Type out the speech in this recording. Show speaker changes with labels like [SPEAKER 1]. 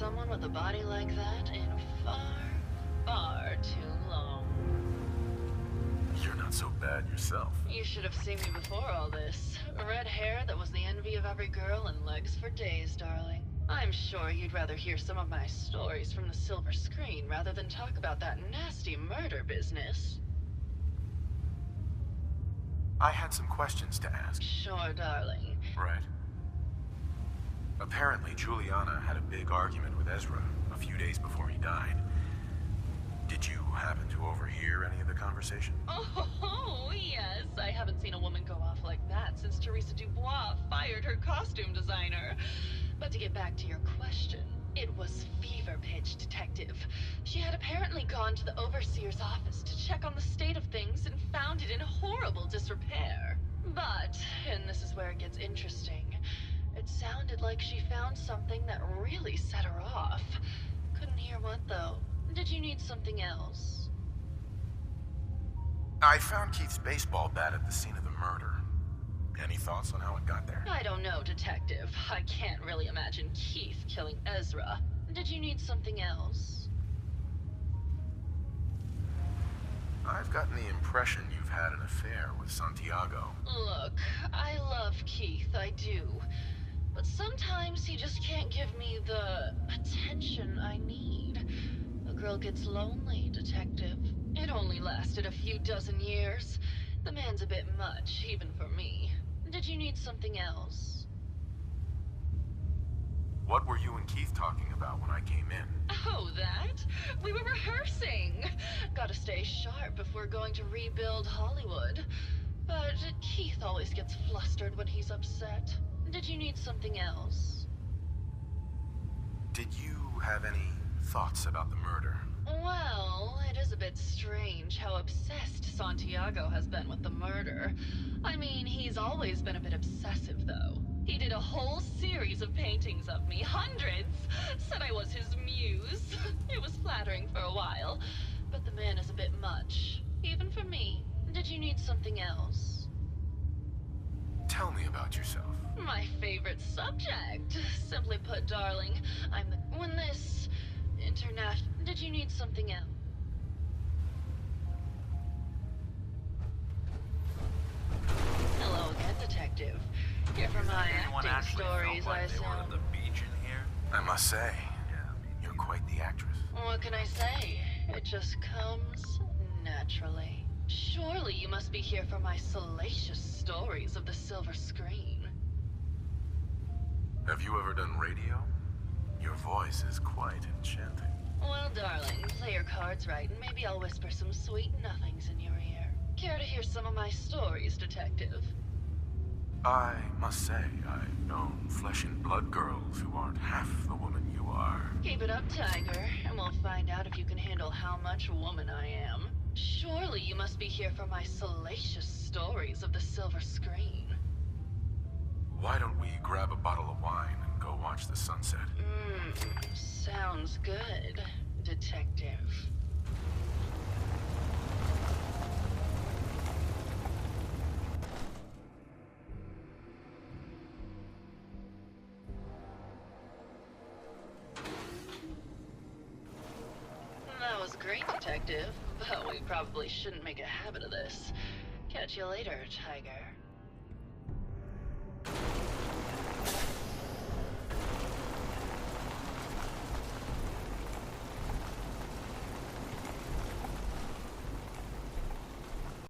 [SPEAKER 1] someone with a body like that in far, far too long.
[SPEAKER 2] You're not so bad yourself.
[SPEAKER 1] You should have seen me before all this. Red hair that was the envy of every girl and legs for days, darling. I'm sure you'd rather hear some of my stories from the silver screen rather than talk about that nasty murder business.
[SPEAKER 2] I had some questions to ask.
[SPEAKER 1] Sure, darling.
[SPEAKER 2] Right. Apparently, Juliana had a big argument with Ezra a few days before he died. Did you happen to overhear any of the conversation?
[SPEAKER 1] Oh, yes. I haven't seen a woman go off like that since Teresa Dubois fired her costume designer. But to get back to your question, it was fever pitch, Detective. She had apparently gone to the Overseer's office to check on the state of things and found it in horrible disrepair. But, and this is where it gets interesting, it sounded like she found something that really set her off. Couldn't hear what, though. Did you need something else?
[SPEAKER 2] I found Keith's baseball bat at the scene of the murder. Any thoughts on how it got there?
[SPEAKER 1] I don't know, Detective. I can't really imagine Keith killing Ezra. Did you need something else?
[SPEAKER 2] I've gotten the impression you've had an affair with Santiago.
[SPEAKER 1] Look, I love Keith, I do. But sometimes he just can't give me the attention I need. A girl gets lonely, Detective. It only lasted a few dozen years. The man's a bit much, even for me. Did you need something else?
[SPEAKER 2] What were you and Keith talking about when I came in?
[SPEAKER 1] Oh, that? We were rehearsing. Gotta stay sharp if we're going to rebuild Hollywood. But Keith always gets flustered when he's upset. Did you need something else?
[SPEAKER 2] Did you have any thoughts about the murder?
[SPEAKER 1] Well, it is a bit strange how obsessed Santiago has been with the murder. I mean, he's always been a bit obsessive, though. He did a whole series of paintings of me, hundreds, said I was his muse. It was flattering for a while, but the man is a bit much, even for me. Did you need something else?
[SPEAKER 2] Tell me about yourself.
[SPEAKER 1] My favorite subject. Simply put, darling, I'm the... When this... international... Did you need something else? Hello again, Detective. Here for my acting stories, I assume.
[SPEAKER 3] The beach in here?
[SPEAKER 2] I must say, you're quite the actress.
[SPEAKER 1] What can I say? It just comes naturally. Surely you must be here for my salacious stories of the silver screen.
[SPEAKER 2] Have you ever done radio? Your voice is quite enchanting.
[SPEAKER 1] Well, darling, play your cards right, and maybe I'll whisper some sweet nothings in your ear. Care to hear some of my stories, Detective?
[SPEAKER 2] I must say, I've known flesh and blood girls who aren't half the woman you are.
[SPEAKER 1] Keep it up, Tiger, and we'll find out if you can handle how much woman I am. Surely you must be here for my salacious stories of the silver screen.
[SPEAKER 2] Why don't we grab a bottle of wine and go watch the sunset?
[SPEAKER 1] Sounds good, Detective. That was great, Detective, but we probably shouldn't make a habit of this. Catch you later, Tiger.